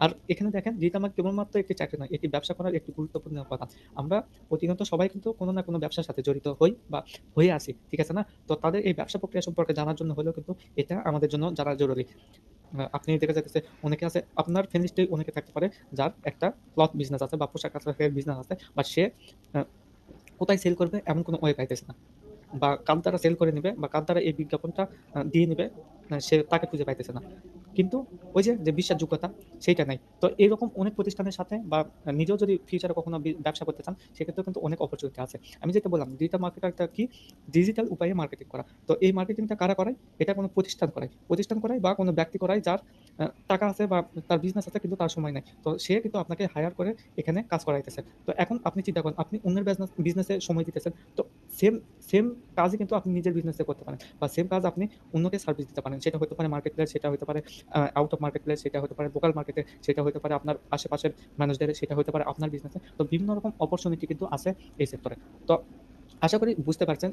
আর এখানে দেখেন digital market কেবলমাত্র একটি চাকরি নয়, এটি ব্যবসা করার একটি গুরুত্বপূর্ণ উপাদান। আমরা প্রতিনিয়ত সবাই কিন্তু কোনো না কোনো ব্যবসার সাথে জড়িত হই বা হয়ে আছি। ঠিক আছে না? তো তাদের এই ব্যবসা প্রক্রিয়া সম্পর্কে জানার জন্য হলেও কিন্তু এটা আমাদের জন্য জানা জরুরি। আপনি দেখা যাইতেছে অনেকে আছে আপনার ফ্রেন্ড লিস্টে অনেকে থাকতে পারে যার একটা ক্লথ বিজনেস আছে বা পোশাক-আশাকের বিজনেস আছে। বাট সে আ কোথায় সেল করবে এমন কোনো ওয়ে পাইতেছে না। বা কার দ্বারা সেল করে নিবে বা কার দ্বারা এই বিজ্ঞাপনটা দিয়ে নিবে সে তাকে খুঁজে পাইতেছে না। কিন্তু ওই যে বিশ্বাসযোগ্যতা সেইটা নাই। তো এরকম অনেক প্রতিষ্ঠানের সাথে বা নিজেও যদি ফিউচারে কখনো ব্যবসা করতে চান সেক্ষেত্রেও কিন্তু অনেক অপরচুনিটি আছে। আমি যেটা বললাম ডিজিটাল মার্কেটারটা কি? ডিজিটাল উপায়ে মার্কেটিং করা। তো এই মার্কেটিংটা কারা করায়? এটা কোনো প্রতিষ্ঠান করায়। প্রতিষ্ঠান করায় বা কোনো ব্যক্তি করায় যার টাকা আছে বা তার বিজনেস আছে কিন্তু তার সময় নাই। তো সে কিন্তু আপনাকে হায়ার করে এখানে কাজ করাইতেছে। তো এখন আপনি চিন্তা করেন আপনি অন্যের বিজনেসে সময় দিতেছেন। তো সেম সেম কাজই কিন্তু আপনি নিজের বিজনেসে করতে পারেন। বা সেম কাজ আপনি অন্যকে সার্ভিস দিতে পারেন। সেটা হতে পারে মার্কেট প্লেস, সেটা হতে পারে আউট অফ মার্কেট প্লেস, সেটা হতে পারে লোকাল মার্কেটে, সেটা হতে পারে আপনার আশেপাশের মানুষদের, সেটা হতে পারে আপনার বিজনেসে। তো বিভিন্ন রকম অপরচুনিটি কিন্তু আছে এই সেক্টরে। তো আশা করি বুঝতে পারছেন